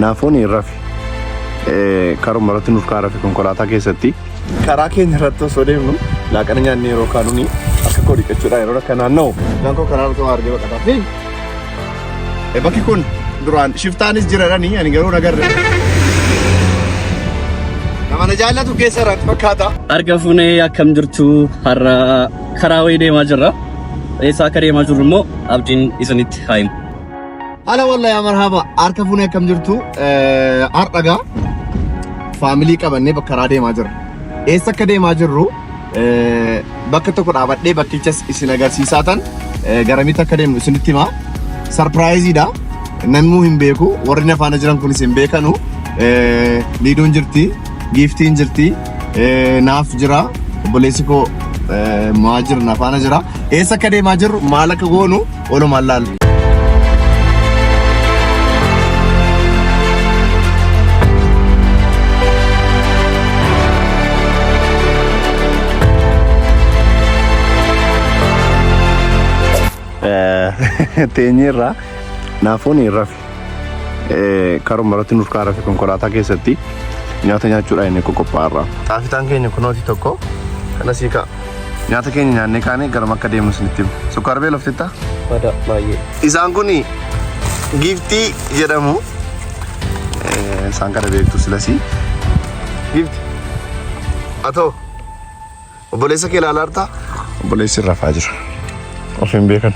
Naafoon irrafi karuma irratti nuuf kaarafi konkolaataa keessatti karaa keenya irratti osoo deemnu laaqana nyaanni yeroo kaanuni akka koo dhiqachuudha yeroo akka naanna'u gankoo karaa irratti argee baqataa fi bakki kun duraan shiftaanis jiradhanii ani garuu nagarre nama na jaallatu keessa irratti fakkaata. Arga fuunee akkam jirtu har'a karaa wayii deemaa jirra. Eessa akka deemaa jirru immoo abdiin isinitti haa himu. Hala wallahi yaa marhaba harka fuunee akkam jirtu har'agaa faamilii qabannee bakka karaa deemaa jirra. Eessa akka deemaa jirru bakka tokko dhaabadhee bakkichas isin agarsiisaa tan garamitti akka deemnu isinitti himaa. Sarpiraayiziidha. Namuu hin beeku warri na faana jiran kunis hin beekanu. Liidoon jirti, giiftiin jirti, naaf jira, obboleessi koo Muhaajir na faana jira. Eessa akka deemaa jirru maal akka goonu walumaan laallu. Teenyerra naafoon irrafi karuma irratti nuuf kaarafi konkolaataa keessatti nyaata nyaachuudha inni qophaa'arra. Xaafitaan keenya kunooti tokko kanas hiika nyaata keenya nyaannee kaanee garam akka deemnu isinitti himu. Sukkaara beeloftitta? Mada baay'ee. Isaan kun giiftii jedhamu. Isaan kana beektu silasii. Giifti. Atoo obboleessa kee ilaalaa jirtaa? Obboleessi rafaa jira. Of hin beekan.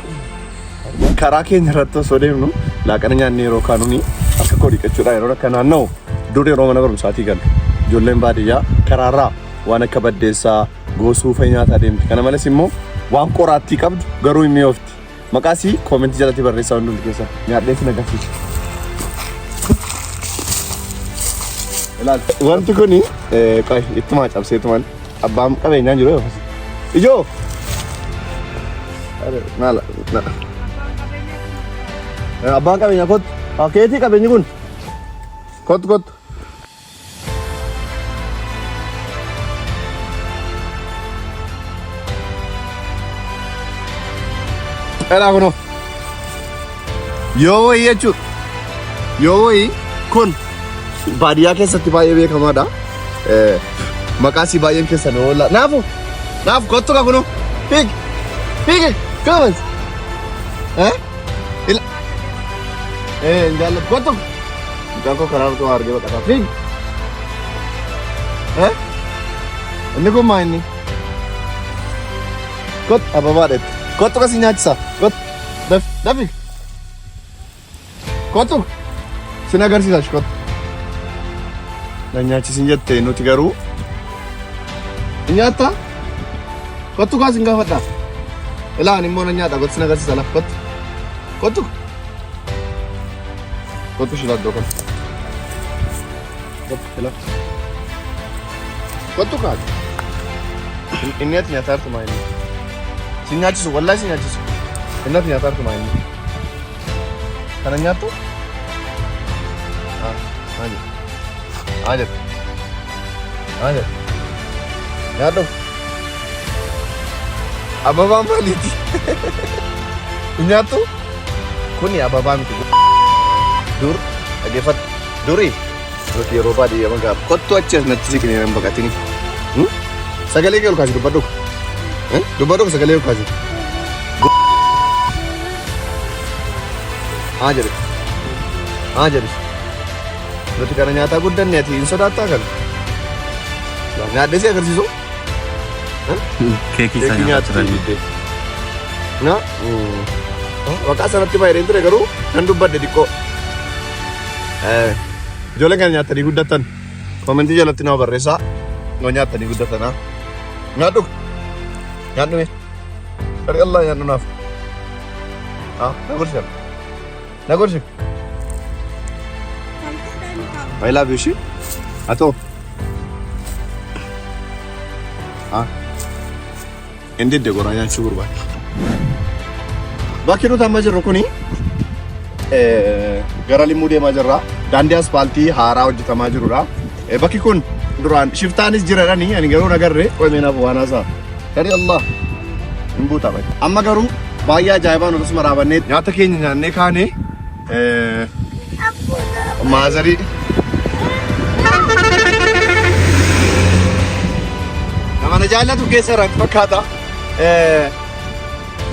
Karaa keenya irratti osoo deemnu laaqana nyaanni yeroo kaanuni akka koo dhiqachuudha yeroo akka naanna'u dur yeroo mana barumsaatii galu ijoolleen baadiyyaa karaarraa waan akka baddeessaa goosuu fa'i nyaataa deemti. Kana malees immoo waan qoraattii qabdu garuu hin mi'oofti. Maqaasii koomentii jalatti barreessaa hundi keessa nyaadhee sin agarsiisa. Wanti kuni ittuma cabseetumaan abbaan qabeenyaan jiru yoo ijoo nala abbaan qabeenya kottu keetii qabeenyi kun kottu elaa kuno yoo wayii jechuudha yoo wayii kun baadiyyaa keessatti baay'ee beekamaadha. Maqaasii baay'een keessan oolla naafu kottu ka kuno fiigi kamas jaallat kottu jaanko karaa irratti argee baqataa fiigi inni kun maa inni kottu ababaadheetti kottu kasi nyaachisa kottu dafi kottu sin agarsiisa kottu na nyaachisin jette nuti garuu nyaatta kottu kaas hin gaafadha ilaan immoo na nyaata kottu sin agarsiisa lafa kottu shiladdoo kan kottu kaas inni ati nyaataa jirtu maa inni si nyaachisu wallaahi si nyaachisu inni ati nyaataa jirtu maa inni kana nyaattu Ajat nyaadhu ababaan maaliiti nyaattu kuni ababaa miti dur dhageeffadhu durii nuti yeroo baadiyyaa magaa kottu achi as natti siqnee hin baqatini sagalee kee ol kaasi dubbadhu sagalee ol kaasi jedhe nuti kana nyaataa guddanne ati hin sodaattaa kan nyaadhee si agarsiisu Keekii isaa nyaachaa jirti. Maqaa sanatti fayyadeen ture garuu nan dubbadde xiqqoo. Ijoolleen kana nyaatanii guddatan koomentii jalatti nama barreessaa yoo nyaatanii guddatan nyaadhu nyaadhume kari Allah nyaadhu naaf na gorsi I love you shi ato endedde goraa nyaachuu barbaada. Bakki nuti amma jirru kuni gara Limmuu deemaa jirra. Daandii asfaaltii haaraa hojjetamaa jirudha. Bakki kun duraan shiftaanis jiradhanii ani garuu nagarree qoymenaaf waan haasaa. Kari Allah hin buutaa baay'ee. Amma garuu baay'ee ajaa'ibaan akkasuma raabannee nyaata keenya nyaannee kaanee Maazari. Namana jaallatu keessa irraa fakkaata.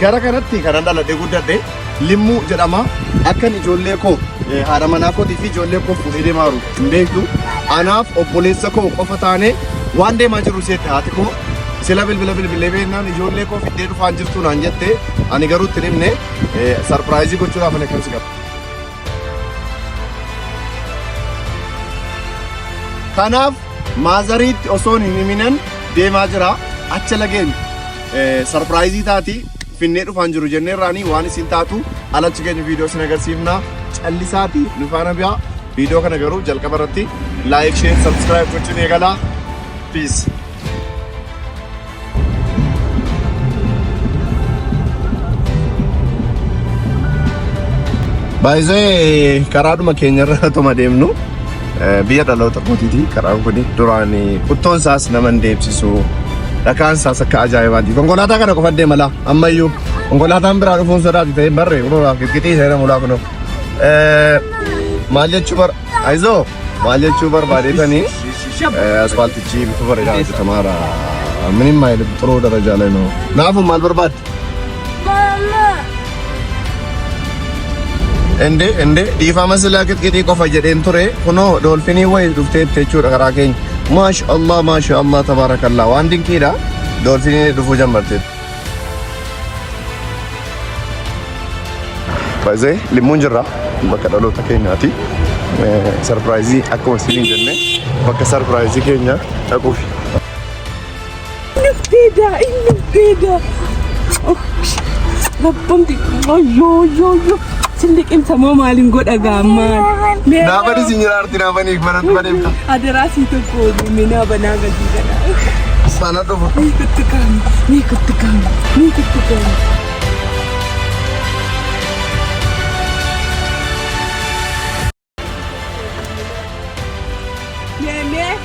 Gara kanatti kanan dhaladhee guddadhe Limmuu jedhama. Akkan ijoollee koo haadha manaa kootii fi ijoollee koo fuudhee deemaa jiru hin beektu. Anaaf obboleessa koo qofa taane waan deemaa jiru seetti haati koo sila bilbilee beeknaan ijoollee koo fiddee dhufaan jirtu naan jette ani garuu itti himne sarpiraayizii gochuudhaaf ani akkamitti qaba. Kanaaf maazariitti osoo hin himinan deemaa jira acha lageen sarpiraayizii taati finnee dhufaan jiru jenneerraanii waan isin taatu alachi keenya viidiyoo isin agarsiifna callisaati nu faana bi'a. Viidiyoo kana garuu jalqaba irratti laayik, sheer, sabskiraayib gochuun eegalaa. Piis. Baay'ee karaadhuma keenyarra tuma deemnu biyya dhaloota kootiiti. Karaan kun duraan quttoon isaas nama hin deemsisu. Dhakaan isaas akka ajaa'ibaati. Konkolaataa kana qofa deema laa ammayyuu konkolaataan biraa dhufuun sodaati ta'e barree kunuunaa qixqixii isa jedhamu laa kunoo. Maal jechuu barbaadeetanii asfaaltichi bifa bareedaa hojjetamaadha. Minim maayil xuruu darajaa ላይ ነው. Naafu maal barbaadde? Ende dhiifama silaa qixqixii qofa jedheen ture kunoo doolfinii wayii dhufteetti jechuudha karaa keenya. Maashaallah tabaarakallah waan dinqiidha doolfinii dhufuu jammarteetti. Baay'ee limmuun jirra bakka dhaloota keenyaati. Sarpiraayizii akkuma isiniin jenne bakka sarpiraayizii keenya dhaquuf. Nufteedha. Labbamti yoo silliqim samoo maaliin godha gaammaan. Naafani si nyiraarti naafaniif manatti badeemta. Adaraasii tokko minaa banaa gadii gadha. Sana dhufu. Ni kutti kaama.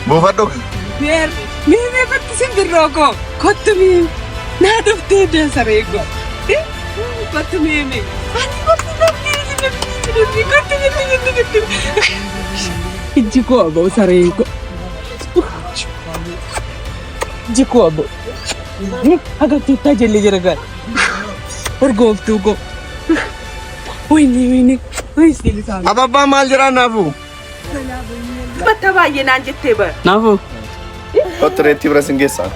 Buufadhu. Mee bakki simbirroo koo kottu mii naa dhuftee daasaree koo. Kottu mee. Iji koo aboo sareen koo. Iji koo aboo. Agartuu tajaajilli jira gaal. Urgooftuu koo. Wayini. Ababbaa maal jedhaan naafu? Batta baay'ee naan jettee bara. Naafu? Kottu reetti bira sin geessaa.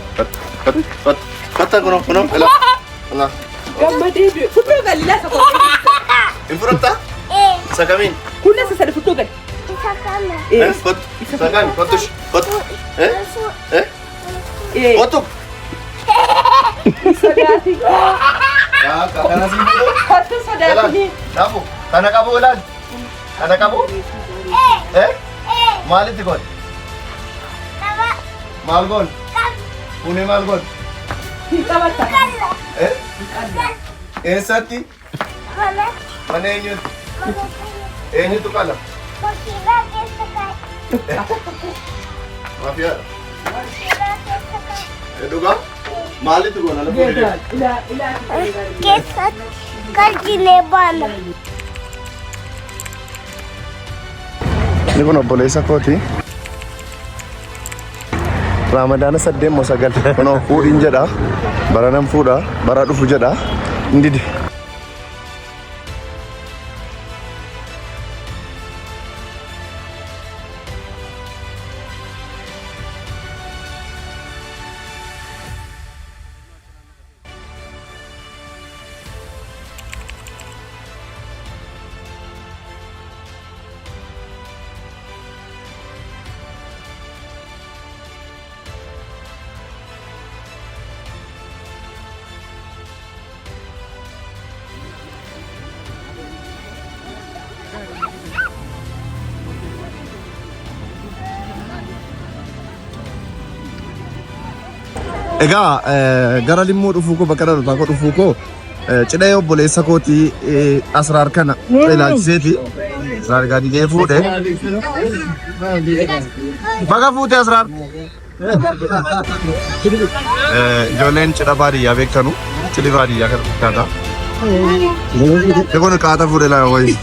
Batta kunoo ilaa. Gammadee biyo. Fuddoo galilaa isa koo. Hin fudhatta? Sakamiin? Kunna isa sadii fuddoo gali. Sakami kottu. Kottu. Sodaati. Kana siin fudhu. Kottu sodaati. Naafu kana qabu ilaali. Kana qabu? Maalitti goon? Maal goon? Kuni maal goon? Eessatti? Mana eenyutti? Eenyutu qala? Maafiyaadha. Dhugaa? Maalitti goona? Keessatti qaljilee baala. Ini kun obboleessa kooti. Ramadana 8 kunoo fuudhin jedha. Bara nan fuudha. Bara dhufu jedha. Indidi. Egaa gara Limmuu dhufuu koo bakka dhaloota koo dhufuu koo cidha obboleessa kooti Asraar kana ilaalchiseeti. Asraar gaadidee fuudhe. Baga fuute Asraar. Ijoolleen cidha baadiyyaa beektanu cidhi baadiyyaa kan fakkaata. Kun kaata fuudhe laa wayii.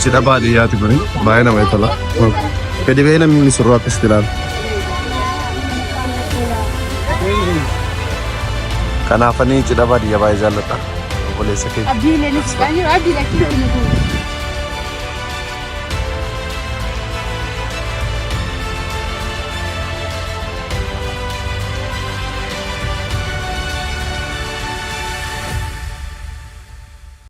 Cidha baadiyyaati kuni baay'ee namatti tola. Gadi bahee namni surraa akkasitti ilaala. Kanaafanii cidha baadiyyaa baay'ee jaalladha. Obboleessa keenya.